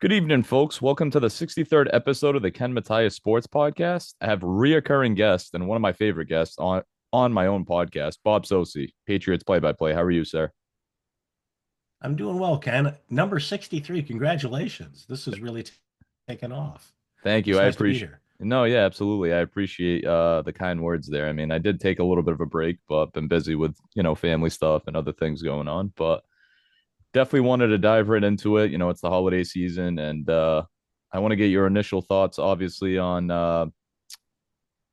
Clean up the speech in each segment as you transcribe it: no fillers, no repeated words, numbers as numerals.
Good evening, folks. Welcome to the 63rd episode of the Ken Matias Sports Podcast. I have reoccurring guest and one of my favorite guests on my own podcast, Bob Socci, Patriots play-by-play. How are you, sir? I'm doing well, Ken. Number 63. Congratulations. This is really taking off. Thank you. It's I nice to be appreciate. here. No, yeah, absolutely. I appreciate the kind words there. I mean, I did take a little bit of a break, but been busy with, family stuff and other things going on, but definitely wanted to dive right into it. It's the holiday season and I want to get your initial thoughts obviously on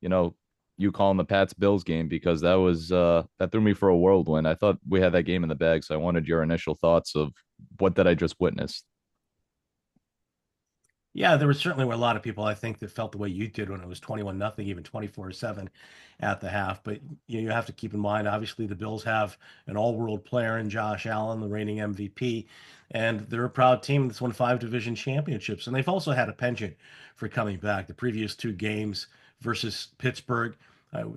you know, you calling the Pats Bills game because that threw me for a whirlwind. I thought we had that game in the bag, so I wanted your initial thoughts of what did I just witness. Yeah, there certainly were a lot of people I think that felt the way you did when it was 21 nothing, even 24-7 at the half. But you have to keep in mind, obviously, the Bills have an all-world player in Josh Allen, the reigning MVP, and they're a proud team that's won 5 division championships. And they've also had a penchant for coming back. The previous 2 games versus Pittsburgh,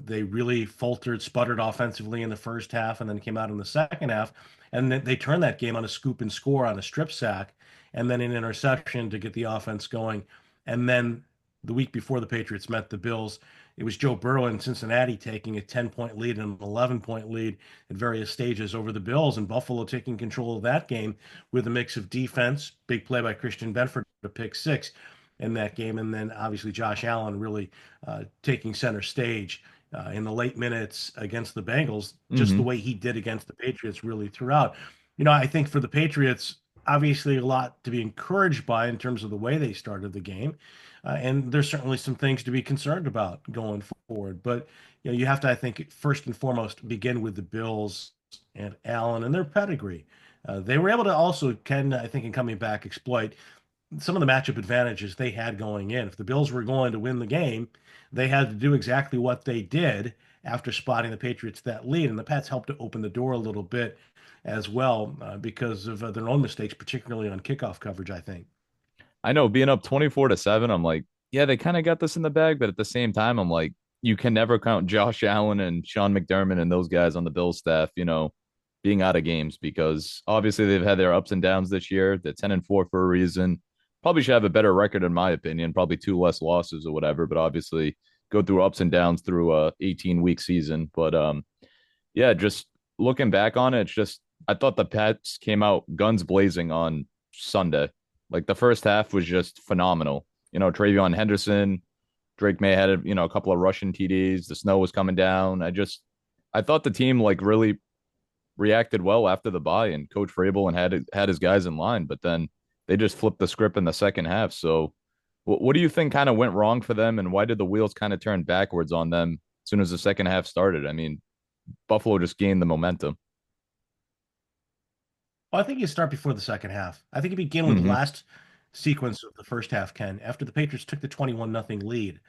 they really faltered, sputtered offensively in the first half, and then came out in the second half. And then they turned that game on a scoop and score on a strip sack and then an interception to get the offense going. And then the week before the Patriots met the Bills, it was Joe Burrow in Cincinnati taking a 10-point lead and an 11-point lead at various stages over the Bills, and Buffalo taking control of that game with a mix of defense, big play by Christian Benford, a pick six in that game, and then obviously Josh Allen really taking center stage in the late minutes against the Bengals, just the Hmm. way he did against the Patriots really throughout. I think for the Patriots, obviously a lot to be encouraged by in terms of the way they started the game. And there's certainly some things to be concerned about going forward. But you have to, I think, first and foremost, begin with the Bills and Allen and their pedigree. They were able to also, Ken, I think, in coming back, exploit some of the matchup advantages they had going in. If the Bills were going to win the game, they had to do exactly what they did after spotting the Patriots that lead. And the Pats helped to open the door a little bit as well because of their own mistakes, particularly on kickoff coverage, I think. I know being up 24-7, I'm like, yeah, they kind of got this in the bag, but at the same time, I'm like, you can never count Josh Allen and Sean McDermott and those guys on the Bills staff, being out of games because obviously they've had their ups and downs this year. They're 10-4 for a reason. Probably should have a better record in my opinion, probably two less losses or whatever, but obviously go through ups and downs through a 18-week season. But yeah, just looking back on it, it's just I thought the Pats came out guns blazing on Sunday. Like the first half was just phenomenal. Travion Henderson, Drake May had a couple of Russian TDs. The snow was coming down. I thought the team like really reacted well after the bye and Coach Vrabel and had his guys in line, but then they just flipped the script in the second half. So, what do you think kind of went wrong for them, and why did the wheels kind of turn backwards on them as soon as the second half started? I mean, Buffalo just gained the momentum. Well, I think you start before the second half. I think you begin with the Hmm. last sequence of the first half, Ken. After the Patriots took the 21 nothing lead,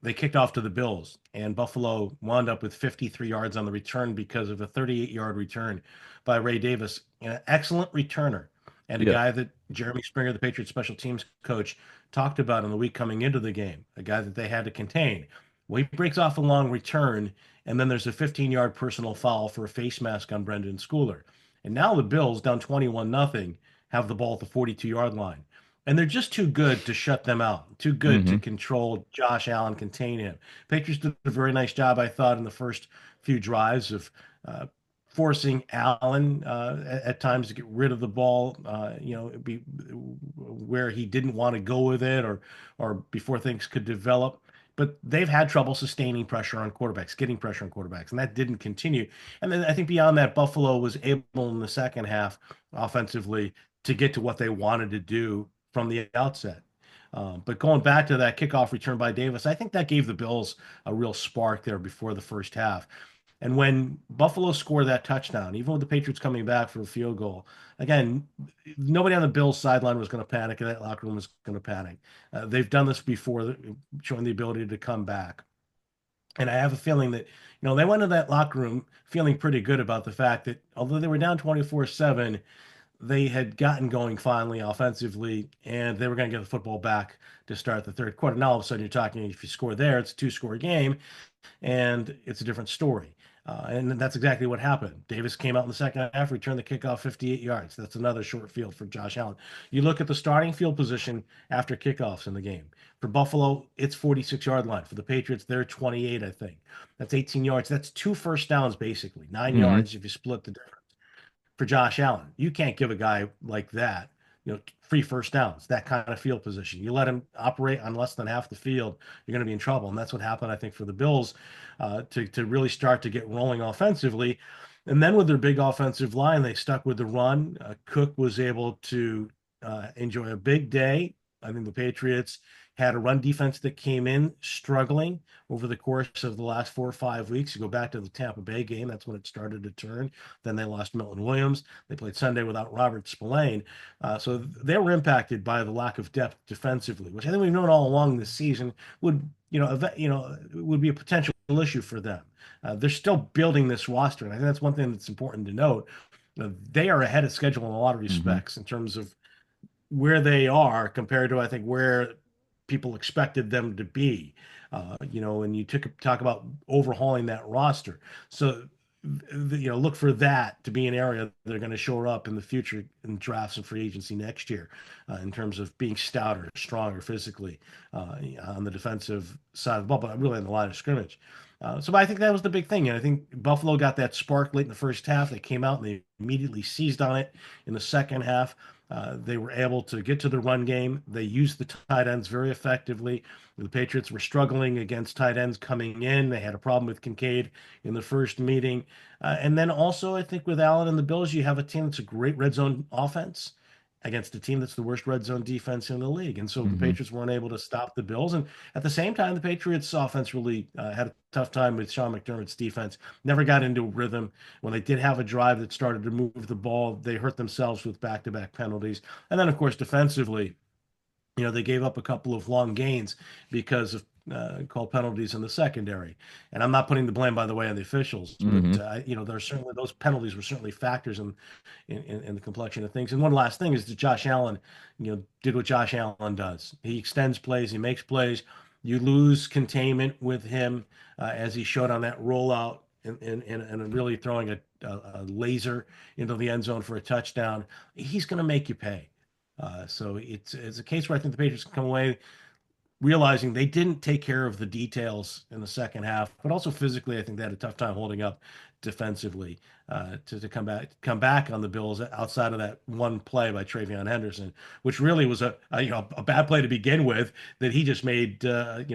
they kicked off to the Bills, and Buffalo wound up with 53 yards on the return because of a 38-yard return by Ray Davis, an excellent returner and a Yeah. guy that Jeremy Springer, the Patriots special teams coach, talked about in the week coming into the game, a guy that they had to contain. Well, he breaks off a long return, and then there's a 15-yard personal foul for a face mask on Brendan Schooler. And now the Bills, down 21 nothing, have the ball at the 42-yard line. And they're just too good to shut them out, too good to Hmm. control Josh Allen, contain him. Patriots did a very nice job, I thought, in the first few drives of uh, forcing Allen at times to get rid of the ball, be where he didn't want to go with it, or before things could develop. But they've had trouble sustaining pressure on quarterbacks, getting pressure on quarterbacks, and that didn't continue. And then I think beyond that, Buffalo was able in the second half offensively to get to what they wanted to do from the outset. But going back to that kickoff return by Davis, I think that gave the Bills a real spark there before the first half. And when Buffalo scored that touchdown, even with the Patriots coming back for a field goal, again, nobody on the Bills sideline was going to panic, and that locker room was going to panic. They've done this before, showing the ability to come back. And I have a feeling that, they went to that locker room feeling pretty good about the fact that although they were down 24-7, they had gotten going finally offensively, and they were going to get the football back to start the third quarter. Now all of a sudden you're talking, if you score there, it's a two-score game, and it's a different story. And that's exactly what happened. Davis came out in the second half, returned the kickoff 58 yards. That's another short field for Josh Allen. You look at the starting field position after kickoffs in the game. For Buffalo, it's 46-yard line. For the Patriots, they're 28, I think. That's 18 yards. That's two first downs, basically. 9 yards if you split the difference for Josh Allen. You can't give a guy like that, free first downs, that kind of field position. You let him operate on less than half the field, you're going to be in trouble. And that's what happened, I think, for the Bills to really start to get rolling offensively. And then with their big offensive line, they stuck with the run. Cook was able to enjoy a big day. I think the Patriots had a run defense that came in struggling over the course of the last 4 or 5 weeks. You go back to the Tampa Bay game, that's when it started to turn. Then they lost Milton Williams. They played Sunday without Robert Spillane. So they were impacted by the lack of depth defensively, which I think we've known all along this season would be a potential issue for them. They're still building this roster, and I think that's one thing that's important to note. They are ahead of schedule in a lot of Hmm. respects in terms of where they are compared to, I think, where people expected them to be. And you talk about overhauling that roster. So, look for that to be an area they're going to shore up in the future in drafts and free agency next year, in terms of being stouter, stronger physically on the defensive side of the ball, but really on the line of scrimmage. So I think that was the big thing. And I think Buffalo got that spark late in the first half. They came out and they immediately seized on it in the second half. They were able to get to the run game. They used the tight ends very effectively. The Patriots were struggling against tight ends coming in. They had a problem with Kincaid in the first meeting. And then also, I think with Allen and the Bills, you have a team that's a great red zone offense against a team that's the worst red zone defense in the league. And so the Hmm. Patriots weren't able to stop the Bills. And at the same time, the Patriots offense really had a tough time with Sean McDermott's defense, never got into a rhythm. When they did have a drive that started to move the ball, they hurt themselves with back-to-back penalties. And then, of course, defensively, they gave up a couple of long gains because of called penalties in the secondary. And I'm not putting the blame, by the way, on the officials, but Hmm. there's certainly those penalties were certainly factors in the complexion of things. And one last thing is that Josh Allen, did what Josh Allen does. He extends plays, he makes plays. You lose containment with him as he showed on that rollout and really throwing a laser into the end zone for a touchdown. He's going to make you pay. So it's a case where I think the Patriots can come away realizing they didn't take care of the details in the second half, but also physically, I think they had a tough time holding up defensively to come back on the Bills outside of that one play by Travion Henderson, which really was a bad play to begin with that he just made a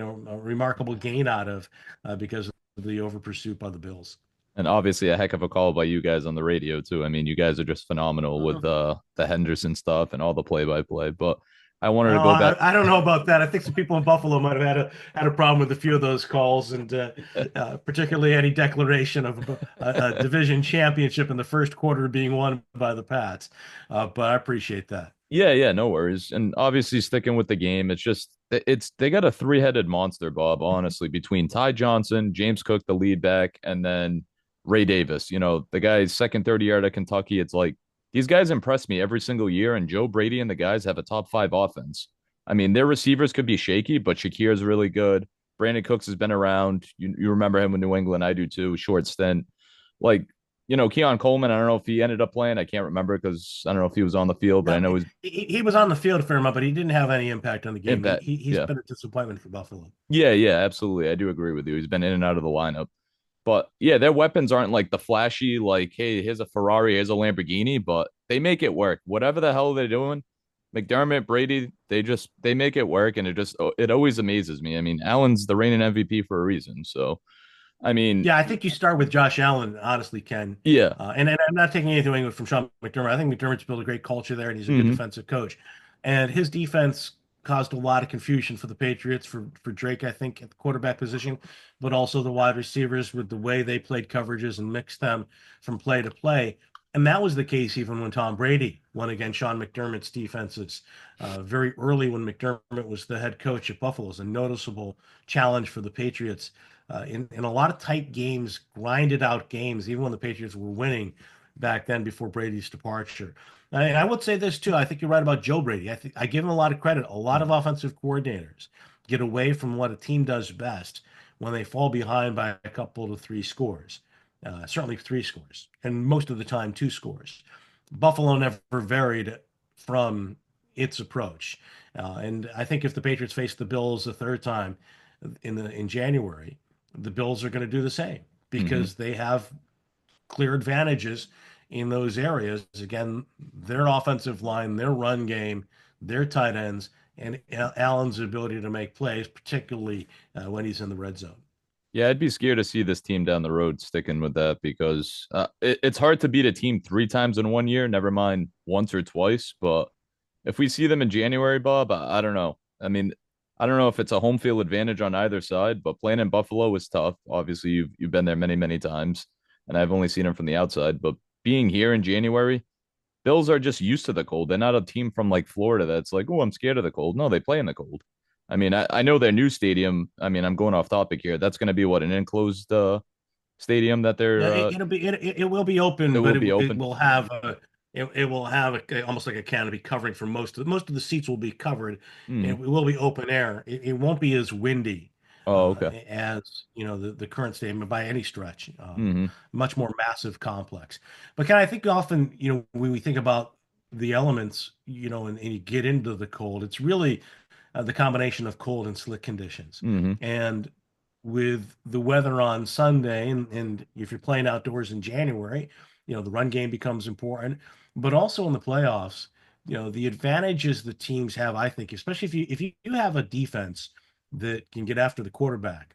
remarkable gain out of because of the over pursuit by the Bills. And obviously a heck of a call by you guys on the radio too. I mean, you guys are just phenomenal with Mhm. the Henderson stuff and all the play by play. But I wanted to Oh, go back. I don't know about that. I think some people in Buffalo might have had a problem with a few of those calls, and particularly any declaration of a division championship in the first quarter being won by the Pats. But I appreciate that. Yeah, yeah, no worries. And obviously sticking with the game, it's just they got a three-headed monster, Bob, honestly, between Ty Johnson, James Cook, the lead back, and then Ray Davis. The guy's second, 30 yard at Kentucky. It's like these guys impress me every single year, and Joe Brady and the guys have a top five offense. I mean, their receivers could be shaky, but Shakir's really good. Brandon Cooks has been around. You remember him with New England, I do too, short stint. Like Keon Coleman, I don't know if he ended up playing. I can't remember because I don't know if he was on the field, but I No, know he's he was on the field a fair amount, but he didn't have any impact on the game. impact. He's Yeah. been a disappointment for Buffalo. Yeah, yeah, absolutely. I do agree with you. He's been in and out of the lineup. But yeah, their weapons aren't like the flashy, like, hey, here's a Ferrari, here's a Lamborghini, but they make it work. Whatever the hell they're doing, McDermott, Brady, they make it work, and it always amazes me. I mean, Allen's the reigning MVP for a reason. So I mean, Yeah, I think you start with Josh Allen, honestly, Ken. yeah. And I'm not taking anything away from Sean McDermott. I think McDermott's built a great culture there, and he's a good Hmm. defensive coach. And his defense caused a lot of confusion for the Patriots, for Drake, I think, at the quarterback position, but also the wide receivers with the way they played coverages and mixed them from play to play. And that was the case even when Tom Brady went against Sean McDermott's defenses very early when McDermott was the head coach at Buffalo. It was a noticeable challenge for the Patriots in a lot of tight games, grinded out games, even when the Patriots were winning back then before Brady's departure. And I would say this too. I think you're right about Joe Brady. I give him a lot of credit. A lot of offensive coordinators get away from what a team does best when they fall behind by a couple to three scores. certainly three scores, and most of the time two scores. Buffalo never varied from its approach. And I think if the Patriots face the Bills a third time in January, the Bills are going to do the same Hmm. because they have clear advantages in those areas. Again, their offensive line, their run game, their tight ends, and Allen's ability to make plays, particularly when he's in the red zone. Yeah, I'd be scared to see this team down the road sticking with that because it's hard to beat a team three times in one year, never mind once or twice. But if we see them in January, Bob, I don't know. I mean, I don't know if it's a home field advantage on either side, but playing in Buffalo is tough. Obviously, you've been there many, many times, and I've only seen them from the outside. But being here in January, Bills are just used to the cold. They're not a team from like Florida that's like, oh, I'm scared of the cold. No, they play in the cold. I mean, I know their new stadium. I mean, I'm going off topic here. That's going to be what an enclosed stadium that Yeah, they're it will be it open, will but be it open. will have it will have almost like a canopy covering for most of the seats will be covered, and it Hmm. will be open air. It won't be as windy Oh, okay. as the current stadium by any stretch. Hmm. Much more massive complex. But Ken, I think often when we think about the elements, and you get into the cold, it's really the combination of cold and slick conditions. Hmm. And with the weather on Sunday, and if you're playing outdoors in January, the run game becomes important. But also in the playoffs, the advantages the teams have, I think, especially if you have a defense that can get after the quarterback.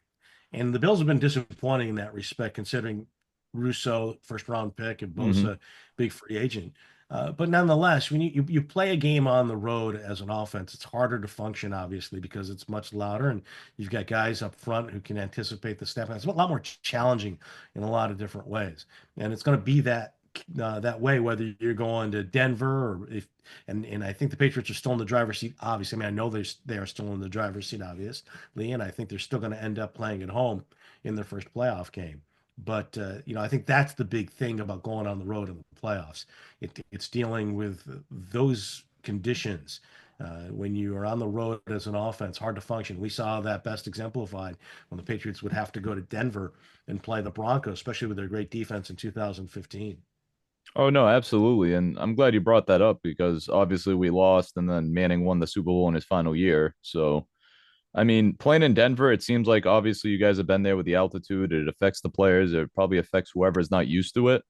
And the Bills have been disappointing in that respect, considering Russo, first round pick, and Hmm. Bosa, big free agent. But nonetheless, when you play a game on the road as an offense, it's harder to function, obviously, because it's much louder and you've got guys up front who can anticipate the step. And it's a lot more challenging in a lot of different ways. And it's going to be that way, whether you're going to Denver or if, and I think the Patriots are still in the driver's seat. Obviously, I mean, I know they are still in the driver's seat, obviously, and I think they're still going to end up playing at home in their first playoff game. But I think that's the big thing about going on the road in the playoffs. It's dealing with those conditions. When you are on the road as an offense, hard to function. We saw that best exemplified when the Patriots would have to go to Denver and play the Broncos, especially with their great defense in 2015. Oh no, absolutely. And I'm glad you brought that up because obviously we lost and then Manning won the Super Bowl in his final year. So I mean, playing in Denver, it seems like obviously you guys have been there with the altitude. It affects the players. It probably affects whoever's not used to it.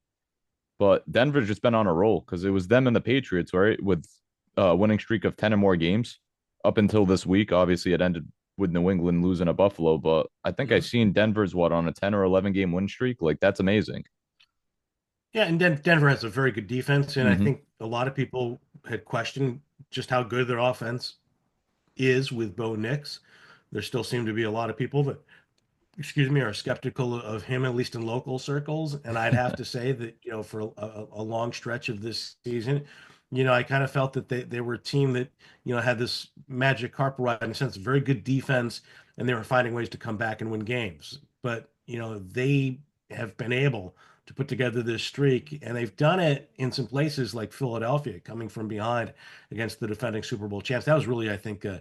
But Denver's just been on a roll because it was them and the Patriots, right? With a winning streak of 10 or more games up until this week. Obviously, it ended with New England losing to Buffalo. But I think I Mhm. seen Denver's what on a 10 or 11 game win streak. Like, that's amazing. Yeah, and Denver has a very good defense, and I Hmm. think a lot of people had questioned just how good their offense is with Bo Nix. There still seem to be a lot of people that are skeptical of him, at least in local circles. And I'd have to say that, for a long stretch of this season, I kind of felt that they were a team that, had this magic carpet ride in a sense, very good defense, and they were finding ways to come back and win games. But, they have been able to put together this streak, and they've done it in some places like Philadelphia, coming from behind against the defending Super Bowl champs. That was really, I think, a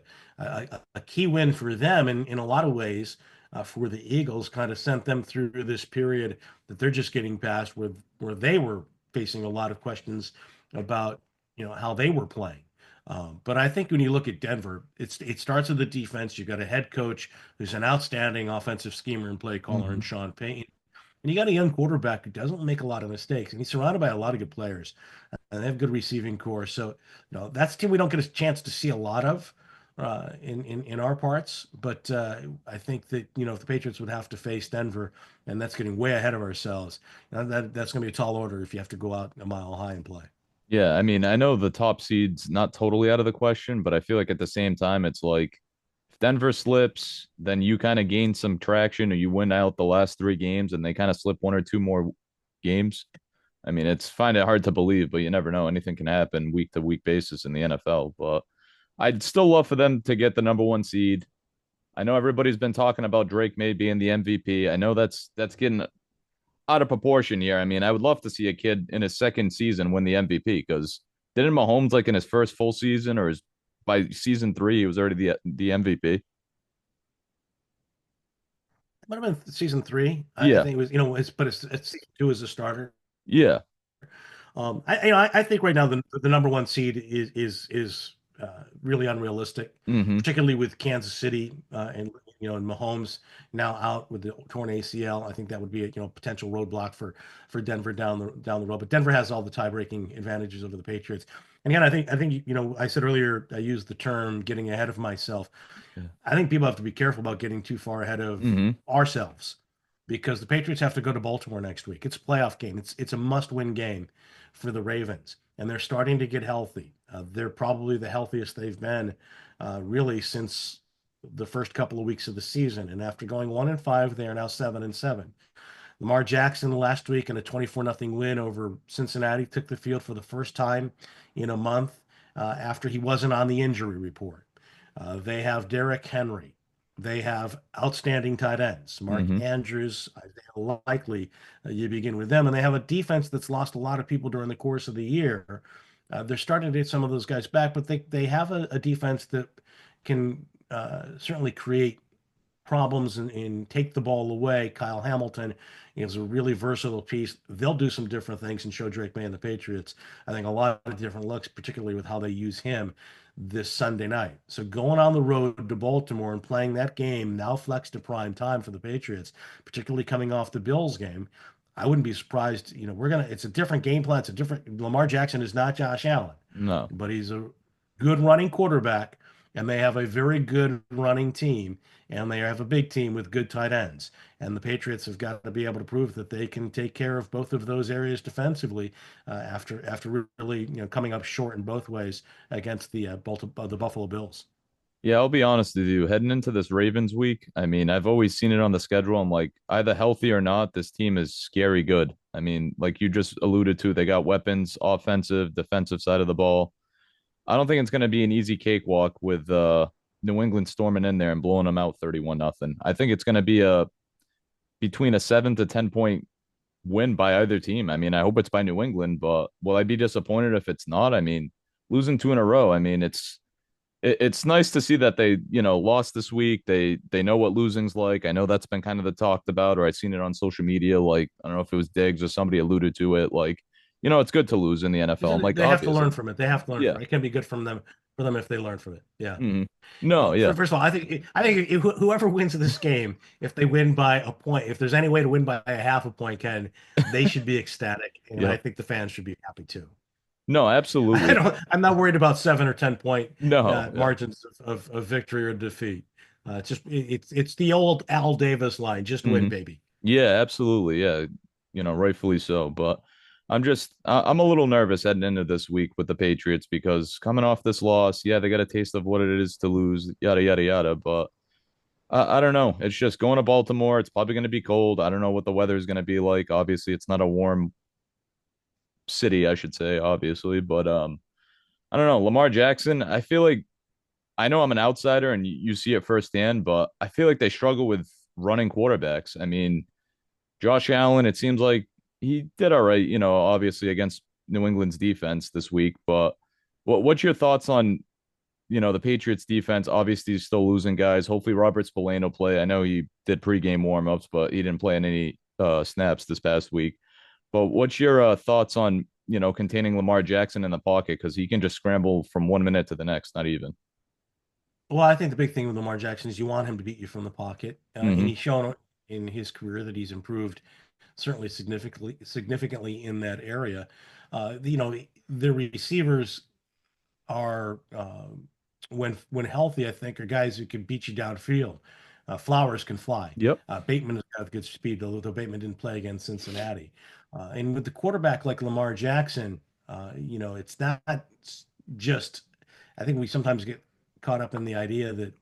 key win for them in a lot of ways for the Eagles, kind of sent them through this period that they're just getting past, where they were facing a lot of questions about how they were playing. But I think when you look at Denver, it starts with the defense. You got a head coach who's an outstanding offensive schemer and play caller in Hmm. Sean Payton. And you got a young quarterback who doesn't make a lot of mistakes, and he's surrounded by a lot of good players, and they have good receiving core. So, that's a team we don't get a chance to see a lot of in our parts. But I think that if the Patriots would have to face Denver, and that's getting way ahead of ourselves, that's going to be a tall order if you have to go out a mile high and play. Yeah, I mean, I know the top seed's not totally out of the question, but I feel like at the same time, it's like if Denver slips, then you kind of gain some traction or you win out the last three games and they kind of slip one or two more games. I mean, it's find it hard to believe, but you never know. Anything can happen week to week basis in the NFL. But I'd still love for them to get the number one seed. I know everybody's been talking about Drake May being the MVP. I know that's getting out of proportion here. I mean, I would love to see a kid in his second season win the MVP because didn't Mahomes like in his first full season or his, by season three he was already the MVP. Might have been season three. I Yeah. think it was, but it's season two as a starter. Yeah. I think right now the number one seed is really unrealistic, Hmm. particularly with Kansas City and Mahomes now out with the torn ACL. I think that would be a potential roadblock for Denver down the road. But Denver has all the tie-breaking advantages over the Patriots. And again, I think I said earlier I used the term getting ahead of myself. Yeah. I think people have to be careful about getting too far ahead of Hmm. ourselves because the Patriots have to go to Baltimore next week. It's a playoff game. It's a must-win game for the Ravens, and they're starting to get healthy. They're probably the healthiest they've been really since the first couple of weeks of the season. And after going 1-5, they are now 7-7. Lamar Jackson last week in a 24-0 win over Cincinnati took the field for the first time in a month after he wasn't on the injury report. They have Derrick Henry. They have outstanding tight ends, Mark Hmm. Andrews, Isaiah Likely. You begin with them, and they have a defense that's lost a lot of people during the course of the year. They're starting to get some of those guys back, but they have a defense that can certainly create problems and take the ball away. Kyle Hamilton is a really versatile piece. They'll do some different things and show Drake May and the Patriots, I think, a lot of different looks, particularly with how they use him this Sunday night. So going on the road to Baltimore and playing that game now flexed to prime time for the Patriots, particularly coming off the Bills game. I wouldn't be surprised. It's a different game plan. It's a different. Lamar Jackson is not Josh Allen, No. but he's a good running quarterback, and they have a very good running team, and they have a big team with good tight ends. And the Patriots have got to be able to prove that they can take care of both of those areas defensively after really coming up short in both ways against the Buffalo Bills. Yeah, I'll be honest with you. Heading into this Ravens week, I mean, I've always seen it on the schedule. I'm like, either healthy or not, this team is scary good. I mean, like you just alluded to, they got weapons, offensive, defensive side of the ball. I don't think it's going to be an easy cakewalk with New England storming in there and blowing them out 31-0. I think it's going to be a between a 7 to 10 point win by either team. I mean, I hope it's by New England, but will I be disappointed if it's not? I mean, losing two in a row. I mean, it's nice to see that they lost this week. They know what losing's like. I know that's been kind of the talked about, or I've seen it on social media. Like I don't know if it was Diggs or somebody alluded to it. Like it's good to lose in the NFL. I'm like They have to learn obviously, from it. They have to learn yeah. from it. It can be good for them if they learn from it. Yeah. Hmm. No, yeah, First of all, I think whoever wins this game, if they win by a point, if there's any way to win by a half a point, Ken, they should be ecstatic, and I yep. think the fans should be happy too. No, absolutely. I'm not worried about 7 or 10 point No, yeah. margins of victory or defeat. It's the old Al Davis line, just Hmm. win, baby. Yeah, absolutely. Yeah, rightfully so. But I'm a little nervous heading into this week with the Patriots because coming off this loss, yeah, they got a taste of what it is to lose, yada yada yada. But I don't know. It's just going to Baltimore. It's probably going to be cold. I don't know what the weather is going to be like. Obviously, it's not a warm city, I should say, obviously. But I don't know. Lamar Jackson, I feel like I know I'm an outsider and you see it firsthand, but I feel like they struggle with running quarterbacks. I mean, Josh Allen, it seems like he did all right, obviously against New England's defense this week. But what's your thoughts on, the Patriots defense? Obviously, he's still losing guys. Hopefully, Robert Spillane will play. I know he did pregame warmups, but he didn't play in any snaps this past week. But what's your thoughts on, containing Lamar Jackson in the pocket? Because he can just scramble from 1 minute to the next, not even. Well, I think the big thing with Lamar Jackson is you want him to beat you from the pocket, and Hmm. he's shown in his career that he's improved certainly significantly in that area. The receivers are when healthy, I think, are guys who can beat you downfield. Flowers can fly. Yep. Bateman has got good speed, although Bateman didn't play against Cincinnati. And with the quarterback like Lamar Jackson, it's not just. I think we sometimes get caught up in the idea that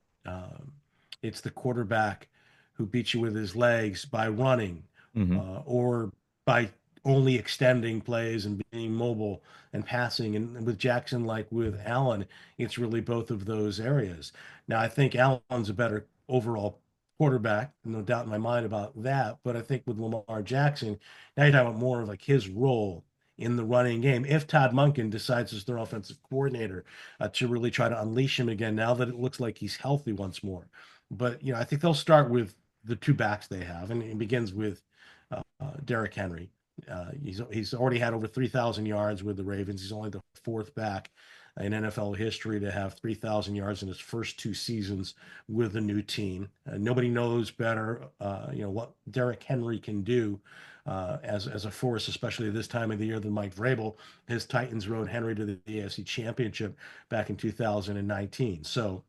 it's the quarterback who beats you with his legs by running Hmm. or by only extending plays and being mobile and passing. And with Jackson, like with Allen, it's really both of those areas. Now, I think Allen's a better overall quarterback, no doubt in my mind about that. But I think with Lamar Jackson, now you're talking about more of like his role in the running game. If Todd Monken decides as their offensive coordinator to really try to unleash him again, now that it looks like he's healthy once more. But I think they'll start with the two backs they have, and it begins with Derrick Henry. He's already had over 3,000 yards with the Ravens. He's only the fourth back in NFL history to have 3,000 yards in his first two seasons with a new team. Nobody knows better, what Derrick Henry can do as a force, especially this time of the year, than Mike Vrabel. His Titans rode Henry to the AFC Championship back in 2019. So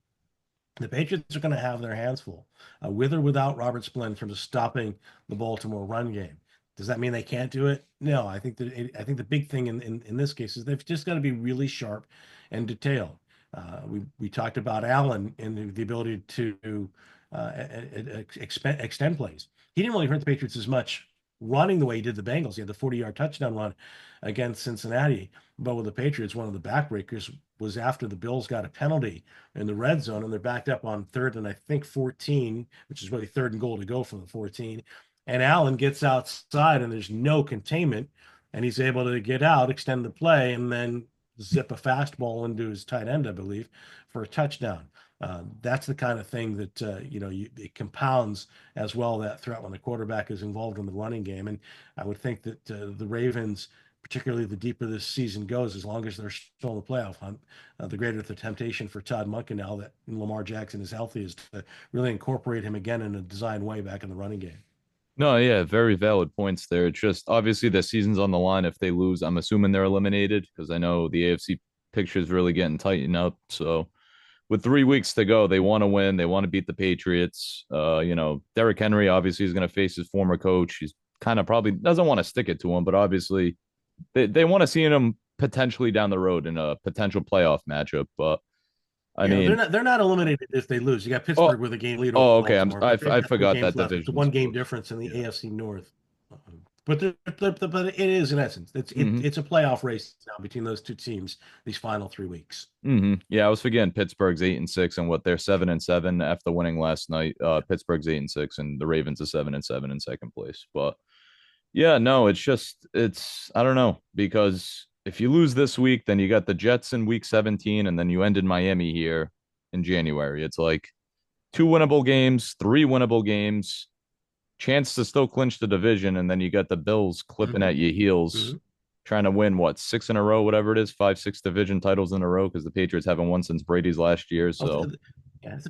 the Patriots are going to have their hands full, with or without Robert Splint, in terms of stopping the Baltimore run game. Does that mean they can't do it? No, I think the big thing in this case is they've just got to be really sharp and detailed. We talked about Allen and the ability to extend plays. He didn't really hurt the Patriots as much running the way he did the Bengals. He had the 40-yard touchdown run against Cincinnati, but with the Patriots, one of the backbreakers was after the Bills got a penalty in the red zone, and they're backed up on third and I think 14, which is really third and goal to go from the 14. And Allen gets outside, and there's no containment, and he's able to get out, extend the play, and then zip a fastball into his tight end, I believe, for a touchdown. That's the kind of thing that it compounds as well, that threat when the quarterback is involved in the running game. And I would think that the Ravens, particularly the deeper this season goes, as long as they're still in the playoff hunt, the greater the temptation for Todd Monken, now that Lamar Jackson is healthy, is to really incorporate him again in a designed way back in the running game. No, yeah, very valid points there. It's just obviously the season's on the line. If they lose, I'm assuming they're eliminated because I know the AFC picture is really getting tightened up. So with 3 weeks to go, they want to win. They want to beat the Patriots. Derrick Henry obviously is going to face his former coach. He's kind of probably doesn't want to stick it to him, but obviously they want to see him potentially down the road in a potential playoff matchup. But I Yeah, mean, they're not eliminated if they lose. You got oh, Pittsburgh with a game lead over oh, okay. Baltimore, but they've I got three forgot games that left. It's a division's one game close. difference in the Yeah. AFC North. But but it is, in essence, Hmm. it's a playoff race now between those two teams these final 3 weeks. Yeah, I was forgetting Pittsburgh's 8-6 and what they're 7-7 after winning last night. Pittsburgh's 8-6 and the Ravens are 7-7 in second place. But yeah, no, it's I don't know because if you lose this week, then you got the Jets in week 17, and then you end in Miami here in January. It's like two winnable games, three winnable games, chance to still clinch the division, and then you got the Bills clipping Hmm. at your heels, Hmm. trying to win what, six in a row, whatever it is, five, six division titles in a row because the Patriots haven't won since Brady's last year. Oh, So, yeah, if the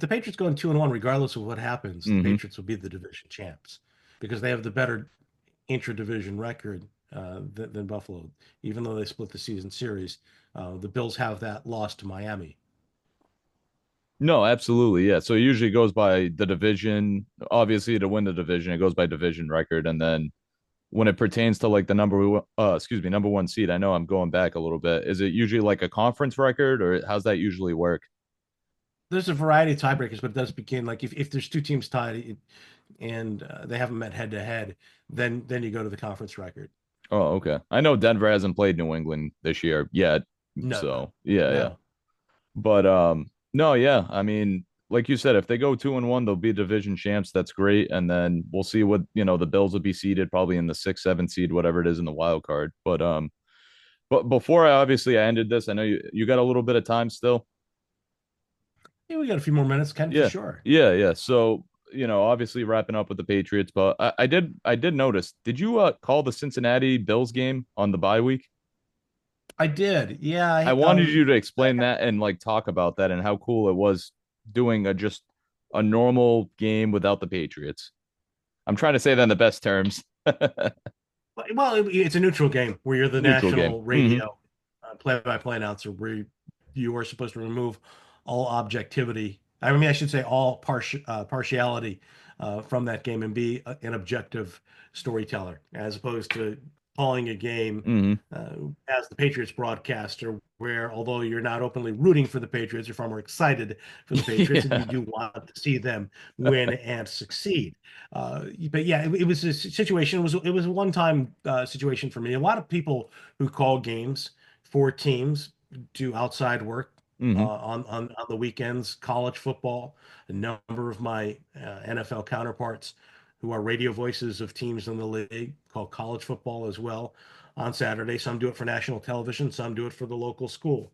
Patriots go in 2-1, regardless of what happens, the hmm. Patriots will be the division champs because they have the better intra-division record than Buffalo. Even though they split the season series, the Bills have that loss to Miami. No, absolutely, yeah. So it usually goes by the division. Obviously, to win the division, it goes by division record, and then when it pertains to like the number one seed, I know I'm going back a little bit. Is it usually like a conference record, or how's that usually work? There's a variety of tiebreakers, but it does begin like if there's two teams tied, and they haven't met head to head, then you go to the conference record. Oh, okay. I know Denver hasn't played New England this year yet, No, so yeah, yeah. no. But no, yeah. I mean, like you said, if they go 2-1, they'll be division champs. That's great, and then we'll see what the Bills will be seeded probably in the 6, 7 seed, whatever it is in the wild card. But before I ended this, I know you got a little bit of time still. Yeah, we got a few more minutes, Ken, for Yeah, sure. yeah, yeah. So obviously wrapping up with the Patriots, but I did notice. Did you call the Cincinnati Bills game on the bye week? I did. Yeah, I wanted you to explain that and like talk about that and how cool it was doing just a normal game without the Patriots. I'm trying to say that in the best terms. well, it's a neutral game where you're the Neutral game. national Hmm. radio play-by-play announcer, where you are supposed to remove all objectivity. I mean, I should say all partiality from that game, and be an objective storyteller, as opposed to calling a game Hmm. uh, as the Patriots broadcaster, where although you're not openly rooting for the Patriots, you're far more excited for the Patriots, and you Yeah. do want to see them win and succeed. But yeah, it was a situation. It was a one-time situation for me. A lot of people who call games for teams do outside work Hmm. on the weekends. College football. A number of my NFL counterparts who are radio voices of teams in the league call college football as well on Saturday. Some do it for national television. Some do it for the local school.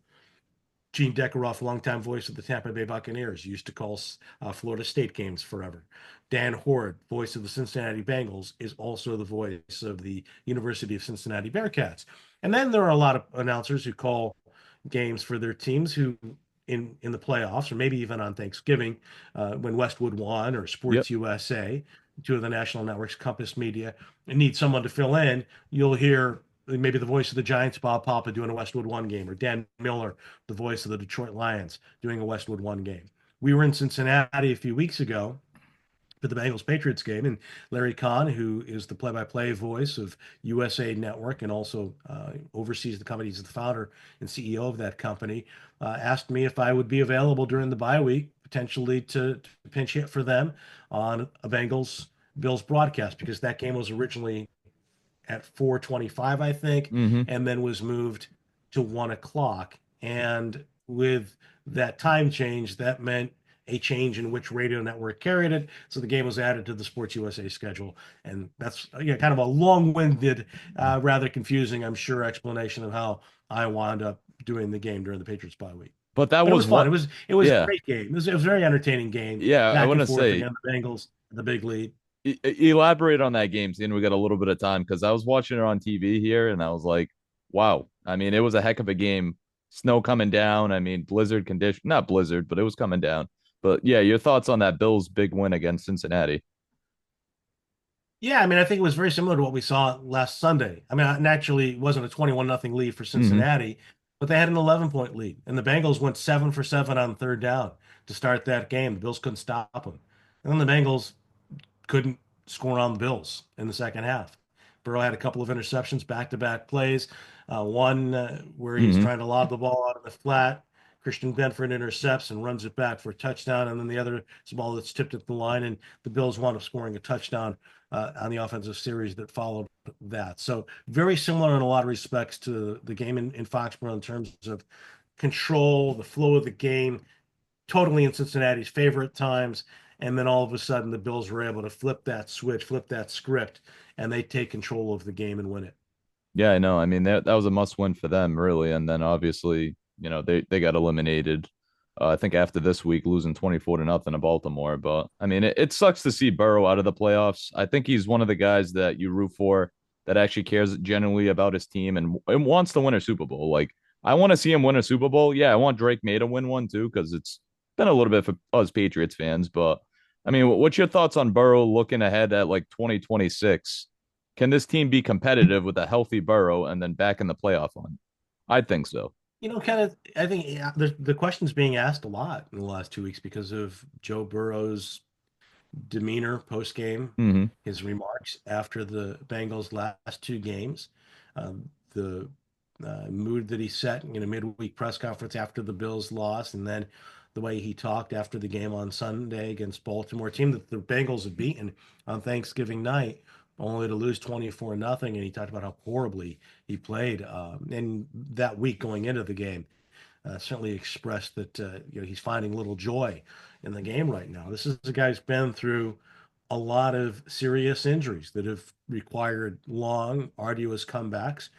Gene Deckeroff, longtime voice of the Tampa Bay Buccaneers, used to call Florida State games forever. Dan Horde, voice of the Cincinnati Bengals, is also the voice of the University of Cincinnati Bearcats. And then there are a lot of announcers who call games for their teams who in the playoffs or maybe even on Thanksgiving when Westwood won or Yep. Sports USA, two of the national networks, Compass Media, and need someone to fill in, you'll hear maybe the voice of the Giants, Bob Papa, doing a Westwood One game, or Dan Miller, the voice of the Detroit Lions, doing a Westwood One game. We were in Cincinnati a few weeks ago for the Bengals Patriots game, and Larry Kahn, who is the play-by-play voice of USA Network and also oversees the company, he's the founder and CEO of that company, asked me if I would be available during the bye week potentially to pinch hit for them on a Bengals Bills broadcast because that game was originally at 4:25, I think, Mm-hmm. and then was moved to 1 o'clock. And with that time change, that meant a change in which radio network carried it. So the game was added to the Sports USA schedule. And that's kind of a long-winded, rather confusing, I'm sure, explanation of how I wound up doing the game during the Patriots bye week. But that But it was was fun. what, It was a yeah, great game. It was a very entertaining game, yeah. I back want and to forth say, again. The Bengals, the big lead. elaborate on that game, seeing we got a little bit of time because I was watching it on TV here and I was like, wow. I mean, it was a heck of a game. Snow coming down. I mean, blizzard condition, not blizzard, but it was coming down. But yeah, your thoughts on that Bills big win against Cincinnati? Yeah, I mean, I think it was very similar to what we saw last Sunday. I mean, naturally, it wasn't a 21-0 lead for Mm-hmm. Cincinnati, but they had an 11-point lead, and the Bengals went 7 for 7 on third down to start that game. The Bills couldn't stop them. And then the Bengals couldn't score on the Bills in the second half. Burrow had a couple of interceptions, back-to-back plays. One where he's Mm-hmm. trying to lob the ball out of the flat. Christian Benford intercepts and runs it back for a touchdown. And then the other is a ball that's tipped at the line, and the Bills wound up scoring a touchdown on the offensive series that followed that. So very similar in a lot of respects to the game in Foxborough in terms of control, the flow of the game, totally in Cincinnati's favor at times. And then all of a sudden, the Bills were able to flip that switch, flip that script, and they take control of the game and win it. Yeah, I know. I mean, that was a must win for them, really. And then obviously, they got eliminated. I think after this week, losing 24 to nothing to Baltimore. But I mean, it sucks to see Burrow out of the playoffs. I think he's one of the guys that you root for that actually cares genuinely about his team and wants to win a Super Bowl. Like, I want to see him win a Super Bowl. Yeah, I want Drake May to win one too, because it's been a little bit for us Patriots fans. But I mean, what's your thoughts on Burrow looking ahead at like 2026? Can this team be competitive with a healthy Burrow and then back in the playoff hunt? I think so. Kind of, I think the question's being asked a lot in the last 2 weeks because of Joe Burrow's demeanor post game, Mm-hmm. his remarks after the Bengals' last two games, the mood that he set in a midweek press conference after the Bills lost, and then the way he talked after the game on Sunday against Baltimore, a team that the Bengals had beaten on Thanksgiving night, only to lose 24 nothing. And he talked about how horribly he played. And that week going into the game, certainly expressed that he's finding little joy in the game right now. This is a guy who's been through a lot of serious injuries that have required long, arduous comebacks.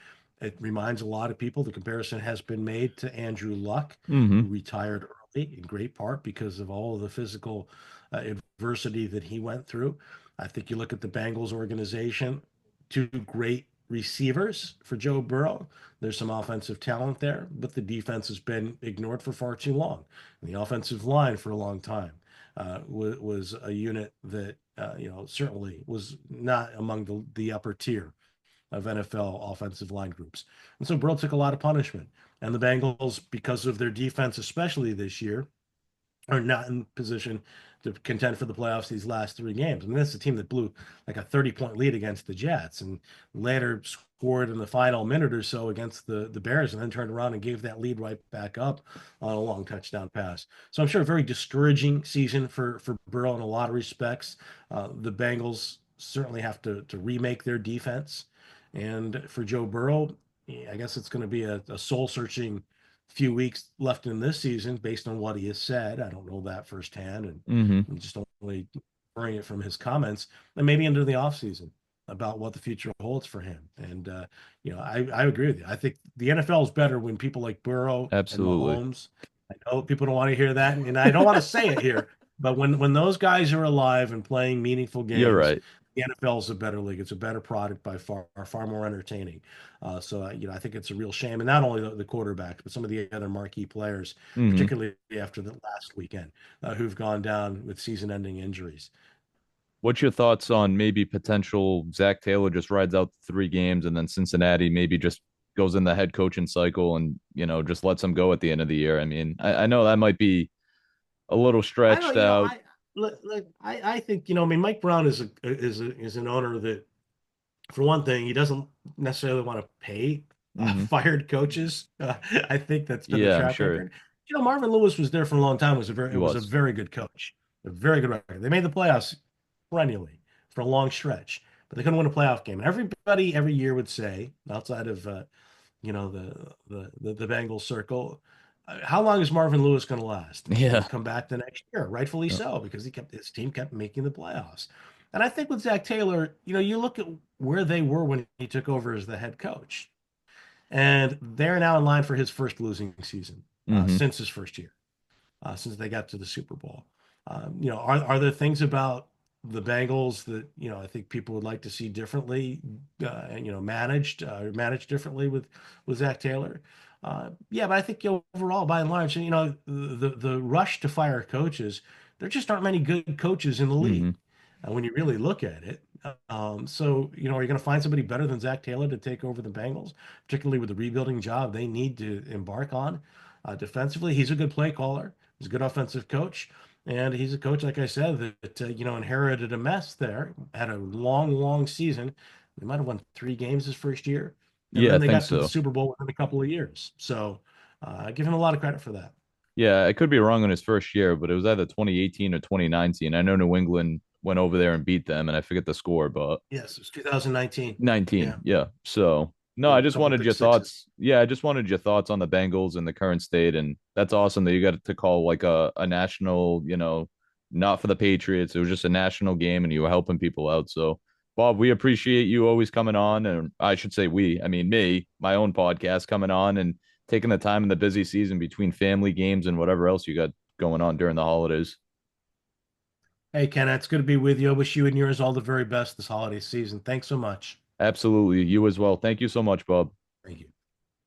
It reminds a lot of people the comparison has been made to Andrew Luck, Mm-hmm. who retired early in great part because of all of the physical adversity that he went through. I think you look at the Bengals organization, two great receivers for Joe Burrow. There's some offensive talent there, but the defense has been ignored for far too long. And the offensive line for a long time was a unit that certainly was not among the upper tier of NFL offensive line groups. And so Burrow took a lot of punishment. And the Bengals, because of their defense, especially this year, are not in position to contend for the playoffs these last three games. I mean, that's a team that blew like a 30-point lead against the Jets and later scored in the final minute or so against the Bears and then turned around and gave that lead right back up on a long touchdown pass. So I'm sure a very discouraging season for Burrow in a lot of respects. The Bengals certainly have to remake their defense. And for Joe Burrow, I guess it's going to be a soul searching few weeks left in this season based on what he has said. I don't know that firsthand, and Mm-hmm. I'm just only hearing it from his comments, and maybe into the offseason. about what the future holds for him. And I agree with you. I think the NFL is better when people like Burrow and Absolutely. Mahomes. I know people don't want to hear that, and I don't want to say it here, but when those guys are alive and playing meaningful You're games, right. the NFL is a better league. It's a better product by far, far more entertaining. I think it's a real shame, and not only the quarterbacks, but some of the other marquee players, Hmm. particularly after the last weekend, who've gone down with season-ending injuries. What's your thoughts on maybe potential Zach Taylor just rides out 3 games and then Cincinnati maybe just goes in the head coaching cycle and, just lets him go at the end of the year? I mean, I know that might be a little I don't, stretched out. I think, I mean, Mike Brown is an owner that, for one thing, he doesn't necessarily want to pay Hmm. fired coaches. I think that's been the Yeah, I'm track sure record. Marvin Lewis was there for a long time. he Was a was. very good coach, a very good record. They made the playoffs perennially for a long stretch, but they couldn't win a playoff game. And everybody every year would say, outside of the Bengals circle. How long is Marvin Lewis going to last? And Yeah. he'd come back the next year, rightfully so, because his team kept making the playoffs. And I think with Zach Taylor, you look at where they were when he took over as the head coach, and they're now in line for his first losing season Hmm. since his first year, since they got to the Super Bowl. Are there things about the Bengals that I think people would like to see differently, managed differently with Zach Taylor? Yeah, but I think overall, by and large, the rush to fire coaches, there just aren't many good coaches in the league Hmm. when you really look at it. So, are you going to find somebody better than Zach Taylor to take over the Bengals, particularly with the rebuilding job they need to embark on defensively? He's a good play caller. He's a good offensive coach. And he's a coach, like I said, that inherited a mess there, had a long, long season. They might have won 3 games his first year, and Yeah, I then they think got to the so. Super Bowl within a couple of years. So I give him a lot of credit for that. Yeah, I could be wrong on his first year, but it was either 2018 or 2019. I know New England went over there and beat them, and I forget the score, but Yes, it was 2019. 19. Yeah, Yeah. So, no, yeah, I a just couple wanted pick your sixes. thoughts. Yeah, I just wanted your thoughts on the Bengals and the current state. And that's awesome that you got to call like a national, not for the Patriots. It was just a national game and you were helping people out. So, Bob, we appreciate you always coming on. And I should say I mean, me, my own podcast coming on and taking the time in the busy season between family games and whatever else you got going on during the holidays. Hey, Ken, it's good to be with you. I wish you and yours all the very best this holiday season. Thanks so much. Absolutely. You as well. Thank you so much, Bob. Thank you.